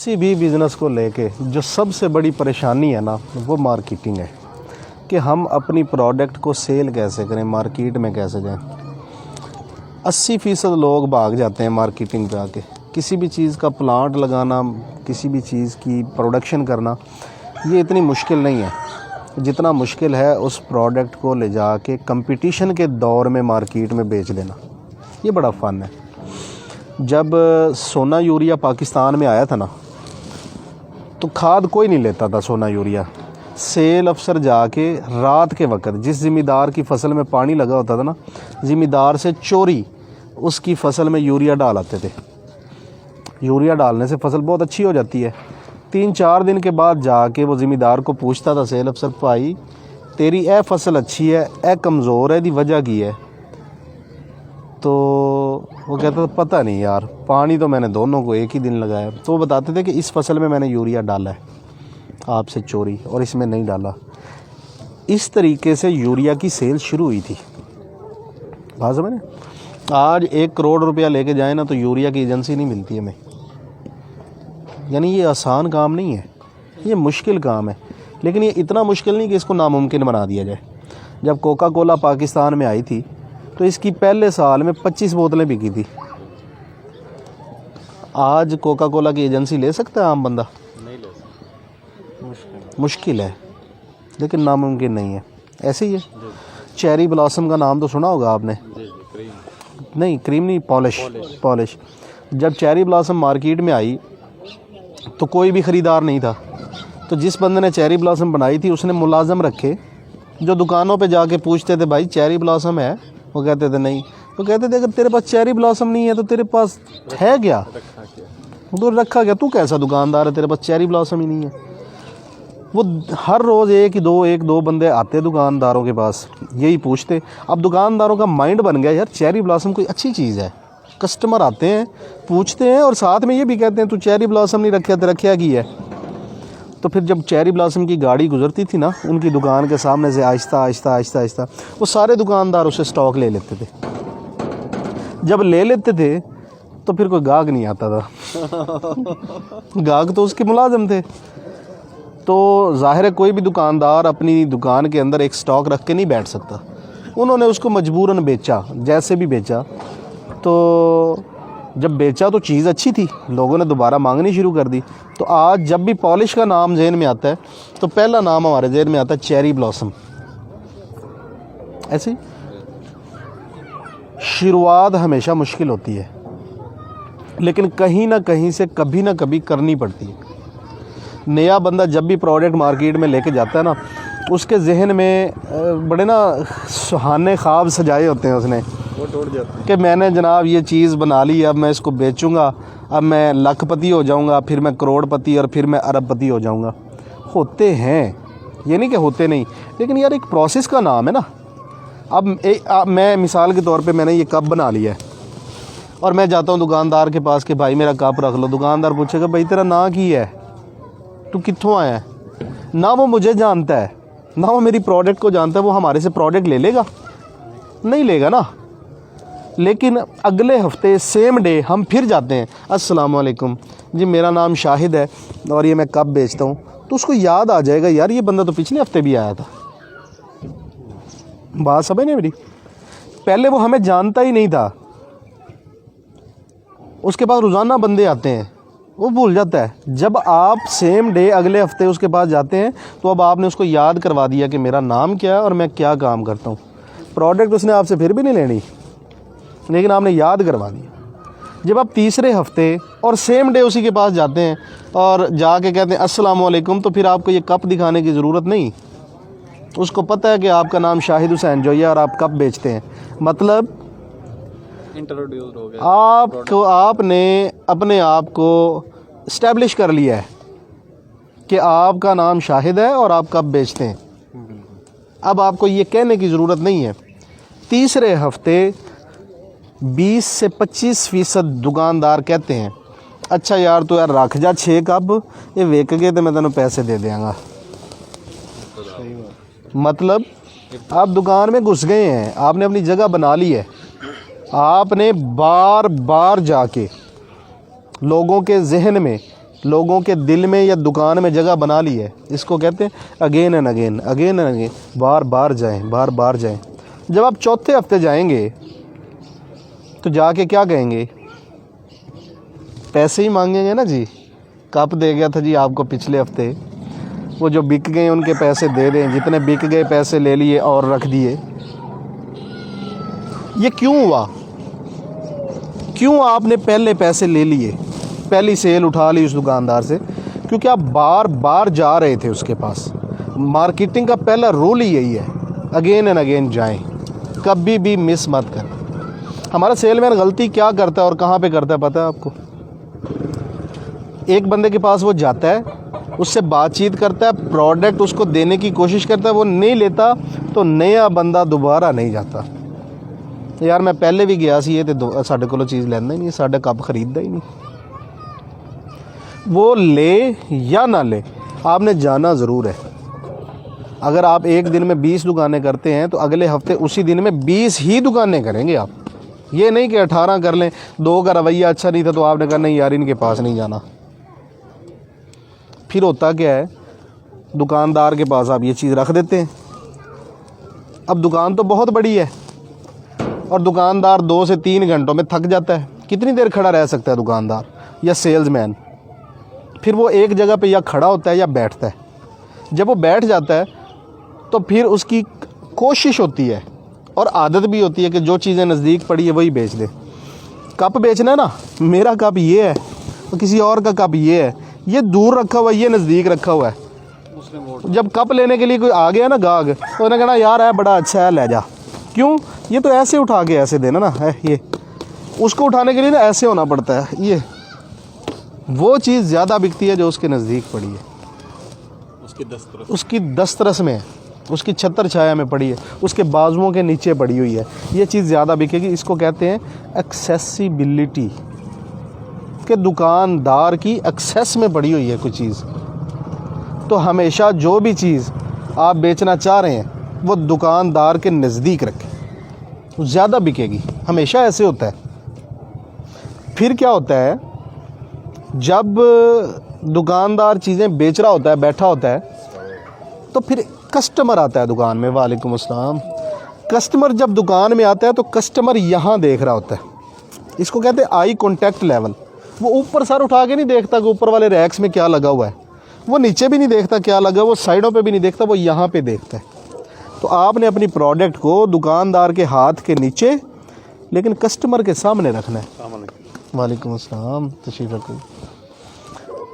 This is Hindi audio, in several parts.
किसी भी बिज़नेस को लेके जो सबसे बड़ी परेशानी है ना, वो मार्केटिंग है कि हम अपनी प्रोडक्ट को सेल कैसे करें, मार्केट में कैसे जाएं। 80% लोग भाग जाते हैं मार्केटिंग पे आके। किसी भी चीज़ का प्लांट लगाना, किसी भी चीज़ की प्रोडक्शन करना, ये इतनी मुश्किल नहीं है जितना मुश्किल है उस प्रोडक्ट को ले जाके कंपटीशन के दौर में मार्केट में बेच देना। ये बड़ा फ़न है। जब सोना यूरिया पाकिस्तान में आया था ना, तो खाद कोई नहीं लेता था सोना यूरिया। सेल अफसर जाके रात के वक्त जिस ज़िम्मेदार की फ़सल में पानी लगा होता था ना, ज़िम्मेदार से चोरी उसकी फ़सल में यूरिया डाल आते थे। यूरिया डालने से फ़सल बहुत अच्छी हो जाती है। 3-4 दिन के बाद जाके वो ज़िम्मेदार को पूछता था सेल अफसर, भाई तेरी ए फ़सल अच्छी है, ए कमज़ोर है, दी वजह की है? तो वो कहता था पता नहीं यार, पानी तो मैंने दोनों को एक ही दिन लगाया। तो वो बताते थे कि इस फसल में मैंने यूरिया डाला है आपसे चोरी, और इसमें नहीं डाला। इस तरीके से यूरिया की सेल शुरू हुई थी। बात समझ में? आज 1 करोड़ रुपया लेके जाए ना, तो यूरिया की एजेंसी नहीं मिलती हमें। यानी ये आसान काम नहीं है, ये मुश्किल काम है। लेकिन ये इतना मुश्किल नहीं कि इसको नामुमकिन बना दिया जाए। जब कोका कोला पाकिस्तान में आई थी तो इसकी पहले साल में 25 बोतलें बिकी थी। आज कोका कोला की एजेंसी ले सकता है आम बंदा? नहीं ले सकता, मुश्किल है, लेकिन नामुमकिन नहीं है। ऐसे ही है। चेरी ब्लॉसम का नाम तो सुना होगा आपने? क्रीम नहीं, क्रीम नहीं, पॉलिश। जब चेरी ब्लॉसम मार्केट में आई तो कोई भी ख़रीदार नहीं था। तो जिस बंदे ने चेरी ब्लॉसम बनाई थी उसने मुलाजम रखे जो दुकानों पे जाके पूछते थे, भाई चेरी ब्लॉसम है? वो कहते थे नहीं। तो कहते थे अगर तेरे पास चेरी ब्लॉसम नहीं है तो तेरे पास है क्या? तो रखा क्या? तू कैसा दुकानदार है, तेरे पास चेरी ब्लॉसम ही नहीं है। वो हर रोज़ एक दो बंदे आते दुकानदारों के पास, यही पूछते। अब दुकानदारों का माइंड बन गया, यार चेरी ब्लॉसम कोई अच्छी चीज़ है। कस्टमर आते हैं, पूछते हैं, और साथ में ये भी कहते हैं तू चेरी ब्लॉसम नहीं रखा, तेरा क्या की है? तो फिर जब चेरी ब्लॉसम की गाड़ी गुजरती थी ना उनकी दुकान के सामने से, आहिस्ता वो सारे दुकानदार उसे स्टॉक ले लेते थे। जब ले लेते थे तो फिर कोई गाहक नहीं आता था। गाहक तो उसके मुलाजिम थे। तो ज़ाहिर है कोई भी दुकानदार अपनी दुकान के अंदर एक स्टॉक रख के नहीं बैठ सकता। उन्होंने उसको मजबूरन बेचा, जैसे भी बेचा। तो जब बेचा तो चीज़ अच्छी थी, लोगों ने दोबारा मांगनी शुरू कर दी। तो आज जब भी पॉलिश का नाम जहन में आता है तो पहला नाम हमारे जहन में आता है चेरी ब्लॉसम। ऐसे शुरुआत हमेशा मुश्किल होती है, लेकिन कहीं ना कहीं से कभी ना कभी करनी पड़ती है। नया बंदा जब भी प्रोडक्ट मार्केट में लेके जाता है ना, उसके जहन में बड़े ना सुहाने ख्वाब सजाए होते हैं उसने, वो टूट जाते हैं कि मैंने जनाब ये चीज़ बना ली, अब मैं इसको बेचूंगा, अब मैं लखपति हो जाऊंगा, फिर मैं करोड़पति, और फिर मैं अरबपति हो जाऊंगा। होते हैं, ये नहीं कि होते नहीं, लेकिन यार एक प्रोसेस का नाम है ना। अब मैं मिसाल के तौर पे मैंने ये कप बना लिया है और मैं जाता हूँ दुकानदार के पास कि भाई मेरा कप रख लो। दुकानदार पूछेगा भाई तेरा नाम की है, तू कित्थों आया है? ना वो मुझे जानता है, ना वो मेरी प्रोडक्ट को जानता है। वो हमारे से प्रोडक्ट ले लेगा? नहीं लेगा ना। लेकिन अगले हफ्ते सेम डे हम फिर जाते हैं, अस्सलाम वालेकुम जी, मेरा नाम शाहिद है और ये मैं कप बेचता हूँ। तो उसको याद आ जाएगा, यार ये बंदा तो पिछले हफ्ते भी आया था। बात समझ नहीं मेरी? पहले वो हमें जानता ही नहीं था, उसके पास रोज़ाना बंदे आते हैं, वो भूल जाता है। जब आप सेम डे अगले हफ्ते उसके पास जाते हैं तो अब आपने उसको याद करवा दिया कि मेरा नाम क्या है और मैं क्या काम करता हूँ। प्रोडक्ट उसने आपसे फिर भी नहीं लेनी, लेकिन आपने याद करवा दिया। जब आप तीसरे हफ्ते और सेम डे उसी के पास जाते हैं और जाके कहते हैं अस्सलाम वालेकुम, तो फिर आपको ये कप दिखाने की ज़रूरत नहीं। उसको पता है कि आपका नाम शाहिद हुसैन जोई है और आप कप बेचते हैं। मतलब इंट्रोड्यूस हो गया, आपने अपने आप को इस्टेब्लिश कर लिया है कि आपका नाम शाहिद है और आप कप बेचते हैं। अब आपको ये कहने की ज़रूरत नहीं है। तीसरे हफ्ते 20 से 25% दुकानदार कहते हैं अच्छा यार तो यार रख जा 6 कप, ये वेक गए तो मैं तेनों पैसे दे देंगा। मतलब आप दुकान में घुस गए हैं, आपने अपनी जगह बना ली है, आपने बार बार जाके लोगों के जहन में लोगों के दिल में या दुकान में जगह बना ली है। इसको कहते हैं again and again, again and again, बार बार जाएं, बार बार जाएं। जब आप चौथे हफ्ते जाएंगे तो जाके क्या कहेंगे? पैसे ही मांगेंगे ना जी। कप दे गया था जी आपको पिछले हफ्ते, वो जो बिक गए उनके पैसे दे दें, जितने बिक गए पैसे ले लिए और रख दिए। ये क्यों हुआ? क्यों आपने पहले पैसे ले लिए, पहली सेल उठा ली उस दुकानदार से? क्योंकि आप बार बार जा रहे थे उसके पास। मार्केटिंग का पहला रूल ही यही है, अगेन एंड अगेन जाएं, कभी भी मिस मत करें। हमारा सेलमैन गलती क्या करता है और कहाँ पे करता है पता है आपको? एक बंदे के पास वो जाता है, उससे बातचीत करता है, प्रोडक्ट उसको देने की कोशिश करता है, वो नहीं लेता तो नया बंदा दोबारा नहीं जाता। यार मैं पहले भी गया सी, ये तो साढ़े को चीज़ लेना ही नहीं, साढ़े कप खरीदता ही नहीं। वो ले या ना ले, आपने जाना ज़रूर है। अगर आप एक दिन में 20 दुकानें करते हैं तो अगले हफ्ते उसी दिन में 20 ही दुकानें करेंगे आप। ये नहीं कि 18 कर लें, 2 का रवैया अच्छा नहीं था तो आपने कहा नहीं यार इनके पास नहीं जाना। फिर होता क्या है, दुकानदार के पास आप ये चीज़ रख देते हैं। अब दुकान तो बहुत बड़ी है और दुकानदार 2 से 3 घंटों में थक जाता है। कितनी देर खड़ा रह सकता है दुकानदार या सेल्समैन? फिर वो एक जगह पे या खड़ा होता है या बैठता है। जब वो बैठ जाता है तो फिर उसकी कोशिश होती है और आदत भी होती है कि जो चीज़ें नज़दीक पड़ी है वही बेच दे। कप बेचना है ना, मेरा कप ये है तो किसी और का कप ये है, ये दूर रखा हुआ है, ये नज़दीक रखा हुआ है। जब कप लेने के लिए कोई आ गया ना गाहक, तो उन्हें कहना यार है बड़ा अच्छा है ले जा। क्यों? ये तो ऐसे उठा के ऐसे देना ना है, ये उसको उठाने के लिए ना ऐसे होना पड़ता है। ये वो चीज़ ज़्यादा बिकती है जो उसके नज़दीक पड़ी है, उसकी दस्तरस में है, उसकी छतर छाया में पड़ी है, उसके बाजुओं के नीचे पड़ी हुई है। ये चीज़ ज़्यादा बिकेगी। इसको कहते हैं एक्सेसिबिलिटी, कि दुकानदार की एक्सेस में पड़ी हुई है कोई चीज़। तो हमेशा जो भी चीज़ आप बेचना चाह रहे हैं वो दुकानदार के नज़दीक रखें, ज़्यादा बिकेगी। हमेशा ऐसे होता है। फिर क्या होता है, जब दुकानदार चीज़ें बेच रहा होता है, बैठा होता है, तो फिर कस्टमर आता है दुकान में। वालेकुम अस्सलाम। कस्टमर जब दुकान में आता है तो कस्टमर यहाँ देख रहा होता है। इसको कहते हैं आई कॉन्टैक्ट लेवल। वो ऊपर सर उठा के नहीं देखता कि ऊपर वाले रैक्स में क्या लगा हुआ है, वो नीचे भी नहीं देखता क्या लगा, वो साइडों पे भी नहीं देखता, वो यहाँ पे देखता है। तो आपने अपनी प्रोडक्ट को दुकानदार के हाथ के नीचे लेकिन कस्टमर के सामने रखना है। वालेकुम अस्सलाम, तशरीफ़ रखो।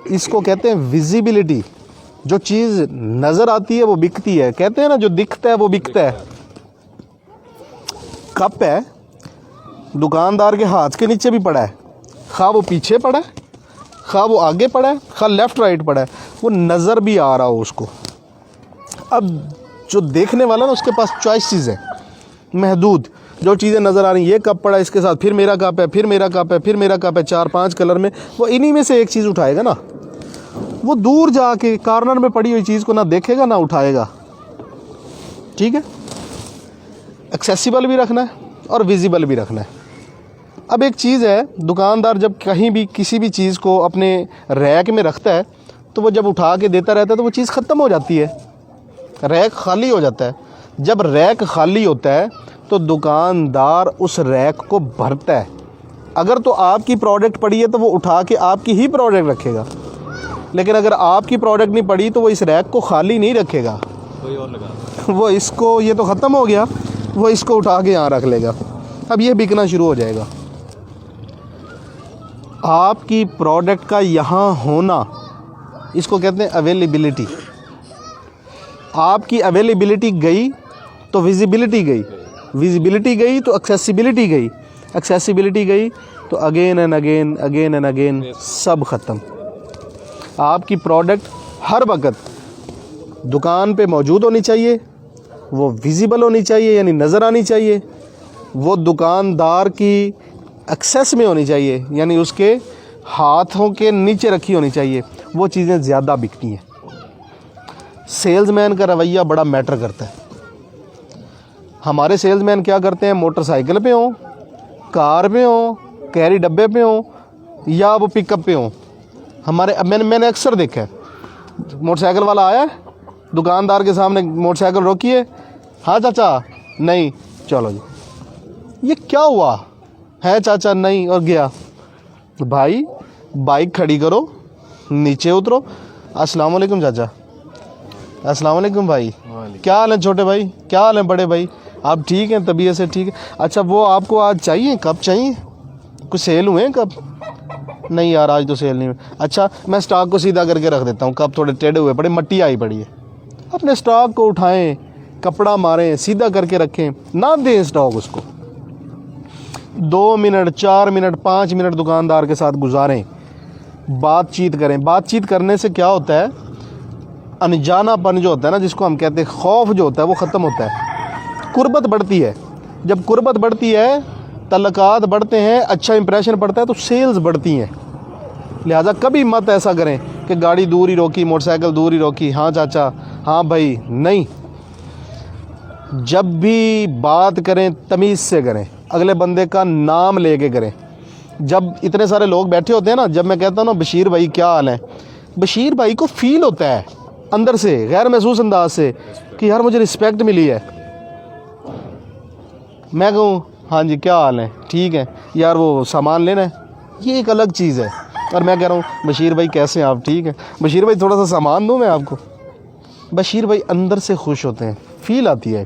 इसको कहते हैं विजिबिलिटी। जो चीज़ नज़र आती है वो बिकती है। कहते हैं ना जो दिखता है वो बिकता है। कप है, दुकानदार के हाथ के नीचे भी पड़ा है, खा वो पीछे पड़ा है, खा वो आगे पड़ा है, खा लेफ़्ट राइट पड़ा है, वो नज़र भी आ रहा हो उसको। अब जो देखने वाला ना उसके पास चॉइसेस है महदूद। जो चीज़ें नज़र आ रही, ये कप पड़ा है इसके साथ, फिर मेरा कप है, फिर मेरा कप है, फिर मेरा कप है, 4-5 कलर में, वो इन्हीं में से एक चीज़ उठाएगा ना। वो दूर जाके कॉर्नर में पड़ी हुई चीज़ को ना देखेगा ना उठाएगा। ठीक है, एक्सेसिबल भी रखना है और विजिबल भी रखना है। अब एक चीज़ है, दुकानदार जब कहीं भी किसी भी चीज़ को अपने रैक में रखता है तो वो जब उठा के देता रहता है तो वो चीज़ ख़त्म हो जाती है, रैक खाली हो जाता है। जब रैक खाली होता है तो दुकानदार उस रैक को भरता है। अगर तो आपकी प्रोडक्ट पड़ी है तो वो उठा के आपकी ही प्रोडक्ट रखेगा, लेकिन अगर आपकी प्रोडक्ट नहीं पड़ी तो वो इस रैक को खाली नहीं रखेगा, कोई और लगा, वो इसको, ये तो ख़त्म हो गया, वो इसको उठा के यहाँ रख लेगा। अब ये बिकना शुरू हो जाएगा। आपकी प्रोडक्ट का यहाँ होना, इसको कहते हैं अवेलेबिलिटी। आपकी अवेलेबिलिटी गई तो विजिबिलिटी गई, विजिबिलिटी गई तो एक्सेसिबिलिटी गई, एक्सेसिबिलिटी गई तो again and again, again and again सब ख़त्म। आपकी प्रोडक्ट हर वक्त दुकान पे मौजूद होनी चाहिए, वो विजिबल होनी चाहिए यानी नज़र आनी चाहिए, वो दुकानदार की एक्सेस में होनी चाहिए यानी उसके हाथों के नीचे रखी होनी चाहिए। वो चीज़ें ज़्यादा बिकती हैं। सेल्समैन का रवैया बड़ा मैटर करता है। हमारे सेल्समैन क्या करते हैं, मोटरसाइकिल पे हो, कार पे हो, कैरी डब्बे पे हो या वो पिकअप पे हो, हमारे अब मैंने अक्सर देखा है, मोटरसाइकिल वाला आया दुकानदार के सामने, मोटरसाइकिल रोकी है, हाँ चाचा नहीं, चलो जी, ये क्या हुआ है चाचा नहीं, और गया। भाई बाइक खड़ी करो, नीचे उतरो, अस्सलाम वालेकुम चाचा, अस्सलाम वालेकुम भाई, क्या हाल है छोटे भाई, क्या हाल है बड़े भाई, आप ठीक हैं, तबीयत से ठीक है, अच्छा वो आपको आज चाहिए, कब चाहिए, कुछ सेल हुए हैं कब, नहीं यार आज तो सेल नहीं हुई, अच्छा मैं स्टॉक को सीधा करके रख देता हूँ, कब थोड़े टेढ़े हुए पड़े, मट्टी आई पड़ी है, अपने स्टॉक को उठाएं, कपड़ा मारें, सीधा करके रखें, ना दें स्टॉक उसको। 2 मिनट 4 मिनट 5 मिनट दुकानदार के साथ गुजारें, बातचीत करें। बातचीत करने से क्या होता है, अनजानापन जो होता है ना, जिसको हम कहते हैं खौफ जो होता है, वो ख़त्म होता है, कुर्बत बढ़ती है। जब कुर्बत बढ़ती है, तल्लुकात बढ़ते हैं, अच्छा इंप्रेशन पड़ता है, तो सेल्स बढ़ती हैं। लिहाजा कभी मत ऐसा करें कि गाड़ी दूर ही रोकी, मोटरसाइकिल दूर ही रोकी, हाँ चाचा, हाँ भाई, नहीं। जब भी बात करें तमीज़ से करें, अगले बंदे का नाम लेके करें। जब इतने सारे लोग बैठे होते हैं ना, जब मैं कहता हूँ ना बशीर भाई क्या हाल है, बशीर भाई को फील होता है अंदर से, गैर महसूस अंदाज से, कि यार मुझे रिस्पेक्ट मिली है। मैं कहूँ हाँ जी क्या हाल है, ठीक है यार, वो सामान लेना है, ये एक अलग चीज़ है। और मैं कह रहा हूँ बशीर भाई कैसे हैं आप, ठीक है बशीर भाई, थोड़ा सा सामान दूँ मैं आपको। बशीर भाई अंदर से खुश होते हैं, फील आती है।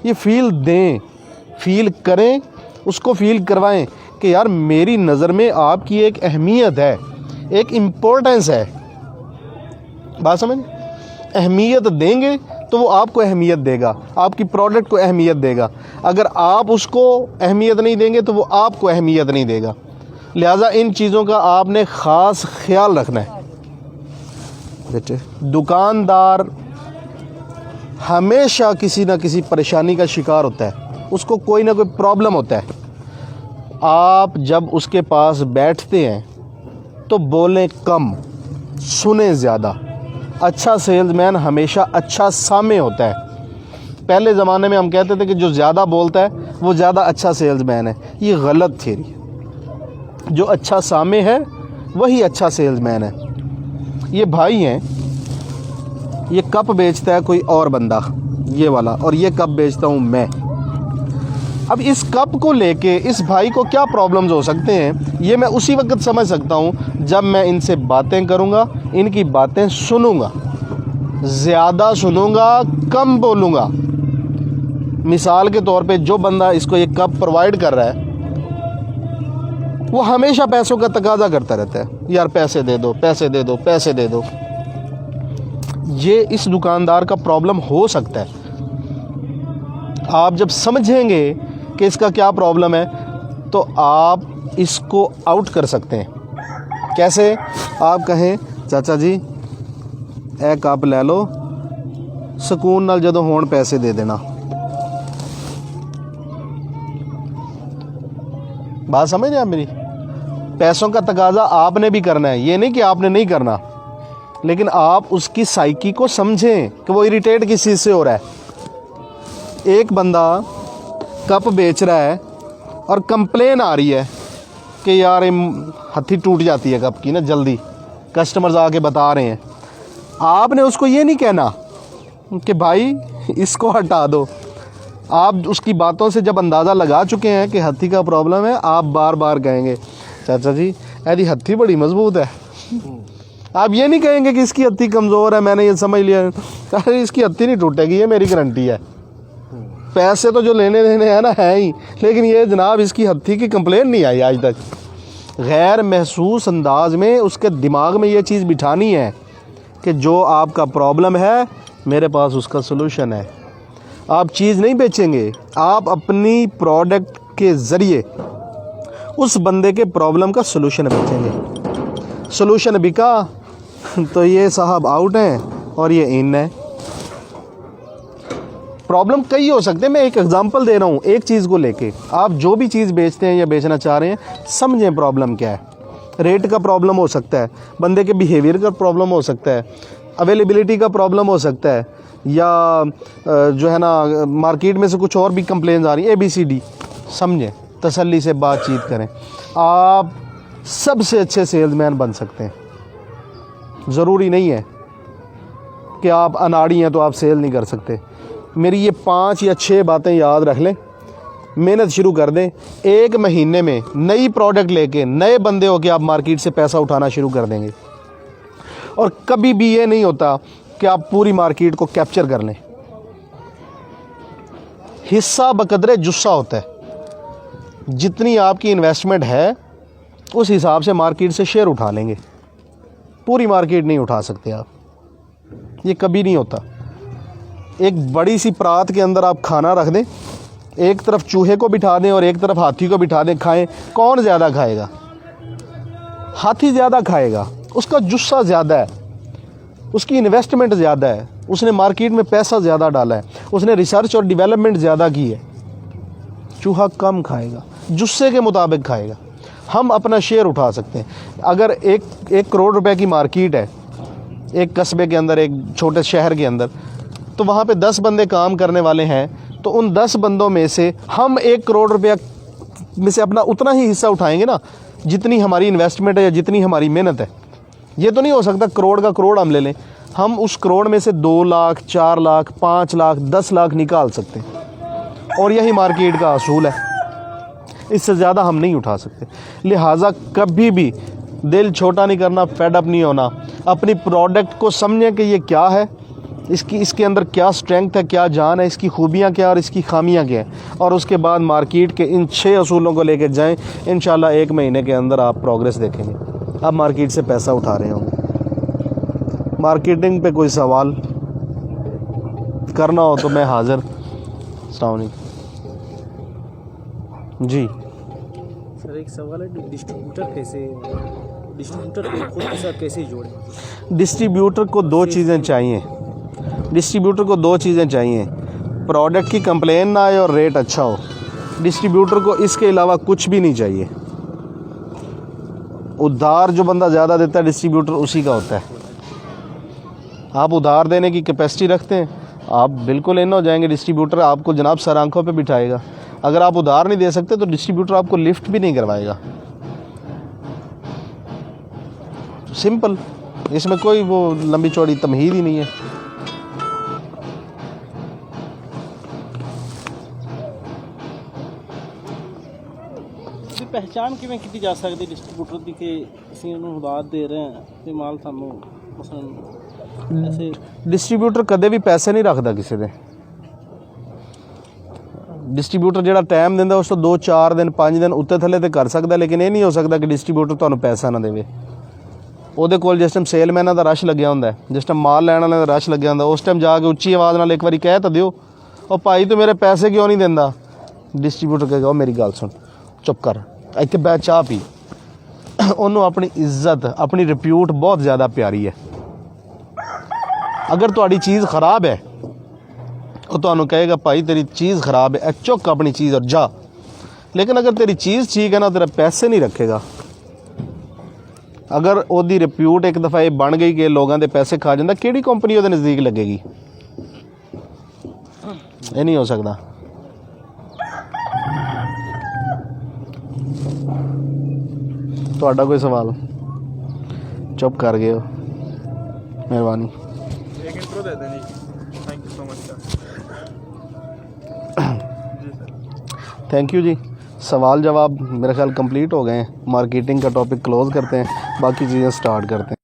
ये फील दें, फील करें, उसको फील करवाएं कि यार मेरी नज़र में आपकी एक अहमियत है, एक इम्पोर्टेंस है। बात समझ, अहमियत देंगे तो वो आपको अहमियत देगा, आपकी प्रोडक्ट को अहमियत देगा। अगर आप उसको अहमियत नहीं देंगे तो वो आपको अहमियत नहीं देगा। लिहाजा इन चीज़ों का आपने ख़ास ख्याल रखना है। बेटे दुकानदार हमेशा किसी ना किसी परेशानी का शिकार होता है, उसको कोई ना कोई प्रॉब्लम होता है। आप जब उसके पास बैठते हैं तो बोलें कम, सुने ज़्यादा। अच्छा सेल्समैन हमेशा अच्छा सामे होता है। पहले ज़माने में हम कहते थे कि जो ज़्यादा बोलता है वो ज़्यादा अच्छा सेल्समैन है। ये गलत थ्योरी है। जो अच्छा सामे है वही अच्छा सेल्समैन है। ये भाई हैं, ये कप बेचता है कोई और बंदा, ये वाला, और ये कप बेचता हूँ मैं। अब इस कप को लेके इस भाई को क्या प्रॉब्लम्स हो सकते हैं, ये मैं उसी वक्त समझ सकता हूँ जब मैं इनसे बातें करूँगा, इनकी बातें सुनूँगा, ज़्यादा सुनूँगा, कम बोलूँगा। मिसाल के तौर पे जो बंदा इसको ये कप प्रोवाइड कर रहा है वो हमेशा पैसों का तकाजा करता रहता है, यार पैसे दे दो, पैसे दे दो, पैसे दे दो। ये इस दुकानदार का प्रॉब्लम हो सकता है। आप जब समझेंगे कि इसका क्या प्रॉब्लम है तो आप इसको आउट कर सकते हैं। कैसे? आप कहें चाचा जी ए कप ले लो, सुकून नाल जदों होण पैसे दे देना। बात समझ रहे हैं आप मेरी? पैसों का तकाजा आपने भी करना है, ये नहीं कि आपने नहीं करना, लेकिन आप उसकी साइकी को समझें कि वो इरिटेट किस चीज़ से हो रहा है। एक बंदा कप बेच रहा है और कंप्लेन आ रही है कि यार हथी टूट जाती है कप की ना जल्दी, कस्टमर्स आके बता रहे हैं। आपने उसको ये नहीं कहना कि भाई इसको हटा दो। आप उसकी बातों से जब अंदाज़ा लगा चुके हैं कि हथी का प्रॉब्लम है, आप बार बार कहेंगे चाचा जी यदि हथी बड़ी मजबूत है। आप ये नहीं कहेंगे कि इसकी हथी कमज़ोर है, मैंने ये समझ लिया, अरे इसकी हथी नहीं टूटेगी, ये मेरी गारंटी है। पैसे तो जो लेने देने हैं ना है ही, लेकिन ये जनाब इसकी हथी की कंप्लेन नहीं आई आज तक। गैर महसूस अंदाज में उसके दिमाग में ये चीज़ बिठानी है कि जो आपका प्रॉब्लम है मेरे पास उसका सलूशन है। आप चीज़ नहीं बेचेंगे, आप अपनी प्रोडक्ट के ज़रिए उस बंदे के प्रॉब्लम का सलूशन बेचेंगे। सलूशन बिका तो ये साहब आउट हैं और ये इन है। प्रॉब्लम कई हो सकते हैं, मैं एक एग्जांपल दे रहा हूँ एक चीज़ को लेके। आप जो भी चीज़ बेचते हैं या बेचना चाह रहे हैं, समझें प्रॉब्लम क्या है। रेट का प्रॉब्लम हो सकता है, बंदे के बिहेवियर का प्रॉब्लम हो सकता है, अवेलेबिलिटी का प्रॉब्लम हो सकता है, या जो है ना मार्केट में से कुछ और भी कंप्लेंट्स आ रही हैं, ABCD। समझें, तसल्ली से बातचीत करें, आप सबसे अच्छे सेल्समैन बन सकते हैं। ज़रूरी नहीं है कि आप अनाड़ी हैं तो आप सेल नहीं कर सकते। मेरी ये 5 या 6 बातें याद रख लें, मेहनत शुरू कर दें। 1 महीने में नई प्रोडक्ट लेके नए बंदे हो के आप मार्केट से पैसा उठाना शुरू कर देंगे। और कभी भी ये नहीं होता कि आप पूरी मार्केट को कैप्चर कर लें। हिस्सा बकदरे जुस्सा होता है। जितनी आपकी इन्वेस्टमेंट है उस हिसाब से मार्केट से शेयर उठा लेंगे। पूरी मार्केट नहीं उठा सकते आप, ये कभी नहीं होता। एक बड़ी सी परात के अंदर आप खाना रख दें, एक तरफ चूहे को बिठा दें और एक तरफ हाथी को बिठा दें, खाएं, कौन ज़्यादा खाएगा? हाथी ज़्यादा खाएगा, उसका जुस्सा ज़्यादा है, उसकी इन्वेस्टमेंट ज़्यादा है, उसने मार्केट में पैसा ज़्यादा डाला है, उसने रिसर्च और डेवलपमेंट ज़्यादा की है। चूहा कम खाएगा, जुस्से के मुताबिक खाएगा। हम अपना शेयर उठा सकते हैं। अगर 1 करोड़ रुपए की मार्केट है एक कस्बे के अंदर, एक छोटे शहर के अंदर, तो वहाँ पे 10 बंदे काम करने वाले हैं, तो उन 10 बंदों में से हम 1 करोड़ रुपया में से अपना उतना ही हिस्सा उठाएंगे ना जितनी हमारी इन्वेस्टमेंट है या जितनी हमारी मेहनत है। ये तो नहीं हो सकता करोड़ का करोड़ हम ले लें। हम उस करोड़ में से 2 लाख, 4 लाख, 5 लाख, 10 लाख निकाल सकते हैं, और यही मार्केट का असूल है। इससे ज़्यादा हम नहीं उठा सकते। लिहाजा कभी भी दिल छोटा नहीं करना, फेड अप नहीं होना। अपनी प्रोडक्ट को समझें कि ये क्या है, इसके अंदर क्या स्ट्रेंथ है, क्या जान है, इसकी खूबियाँ क्या और इसकी खामियाँ क्या हैं, और उसके बाद मार्केट के इन 6 असूलों को लेकर जाएं। इंशाल्लाह 1 महीने के अंदर आप प्रोग्रेस देखेंगे, आप मार्केट से पैसा उठा रहे होंगे। मार्केटिंग पे कोई सवाल करना हो तो मैं हाज़िर। अस्सलाम वालेकुम जी। सर एक सवाल है, डिस्ट्रीब्यूटर को खुद के साथ कैसे जोड़ें? डिस्ट्रीब्यूटर को 2 चीज़ें चाहिए। डिस्ट्रीब्यूटर को 2 चीज़ें चाहिए, प्रोडक्ट की कंप्लेन ना आए और रेट अच्छा हो। डिस्ट्रीब्यूटर को इसके अलावा कुछ भी नहीं चाहिए। उधार जो बंदा ज़्यादा देता है डिस्ट्रीब्यूटर उसी का होता है। आप उधार देने की कैपेसिटी रखते हैं, आप बिल्कुल इन हो जाएंगे। डिस्ट्रीब्यूटर आपको जनाब सर आंखों पे बिठाएगा। अगर आप उधार नहीं दे सकते तो डिस्ट्रीब्यूटर आपको लिफ्ट भी नहीं करवाएगा। सिंपल, इसमें कोई वो लंबी चौड़ी तमहीद ही नहीं है। पहचान किवें की जा सकती डिस्ट्रीब्यूटर की कि ਅਸੀਂ ਉਹਨੂੰ ਉਧਾਰ ਦੇ ਰਹੇ ਹਾਂ ਤੇ ਮਾਲ ਤੁਹਾਨੂੰ ਮਸਲਨ ऐसे? डिस्ट्रीब्यूटर कदे भी पैसे नहीं रखता किसी दे। डिस्ट्रीब्यूटर ਜਿਹੜਾ ਟਾਈਮ ਦਿੰਦਾ ਉਸ ਤੋਂ 2-4 ਦਿਨ 5 ਦਿਨ ਉੱਤੇ ਥੱਲੇ ਤੇ ਕਰ ਸਕਦਾ, ਲੇਕਿਨ ਇਹ ਨਹੀਂ ਹੋ ਸਕਦਾ ਕਿ ਡਿਸਟ੍ਰੀਬਿਊਟਰ ਤੁਹਾਨੂੰ ਪੈਸਾ ਨਾ ਦੇਵੇ। ਉਹਦੇ ਕੋਲ ਜਿਸ ਟਾਈਮ ਸੇਲਮੈਨਾਂ ਦਾ ਰਸ਼ ਲੱਗਿਆ ਹੁੰਦਾ, ਜਿਸ ਟਾਈਮ ਮਾਲ ਲੈਣ ਵਾਲਿਆਂ ਦਾ ਰਸ਼ ਲੱਗਿਆ ਹੁੰਦਾ, ਉਸ ਟਾਈਮ ਜਾ ਕੇ ਉੱਚੀ ਆਵਾਜ਼ ਨਾਲ ਇੱਕ ਵਾਰੀ ਕਹਿ ਤਾਂ ਦਿਓ, ਉਹ ਭਾਈ ਤੂੰ ਮੇਰੇ ਪੈਸੇ ਕਿਉਂ ਨਹੀਂ ਦਿੰਦਾ? ਡਿਸਟ੍ਰੀਬਿਊਟਰ ਕਹੇਗਾ ਉਹ ਮੇਰੀ ਗੱਲ ਸੁਣ, ਚੁੱਪ ਕਰ, ਇੱਥੇ ਬਹਿ ਚਾਹ ਪੀ। ਉਹਨੂੰ ਆਪਣੀ ਇੱਜ਼ਤ, ਆਪਣੀ ਰਿਪਿਊਟ ਬਹੁਤ ਜ਼ਿਆਦਾ ਪਿਆਰੀ ਹੈ। अगर तुहाड़ी चीज़ ख़राब है वो तो कहेगा भाई तेरी चीज़ ख़राब है, चुक अपनी चीज़ और जा। लेकिन अगर तेरी चीज़ ठीक है ना, तेरा पैसे नहीं रखेगा। अगर ओदी रिप्यूट एक दफ़ा ये बन गई कि लोगों के पैसे खा जाता, किहड़ी कंपनी ओदे नज़दीक लगेगी? ये नहीं हो सकता। तुहाडा कोई सवाल? चुप कर गए हो, मेहरबानी। एक इंट्रो दे दें जी। Thank you so much sir. जी सर। थैंक यू जी। सवाल जवाब मेरा ख्याल कंप्लीट हो गए हैं। मार्केटिंग का टॉपिक क्लोज़ करते हैं, बाकी चीज़ें स्टार्ट करते हैं।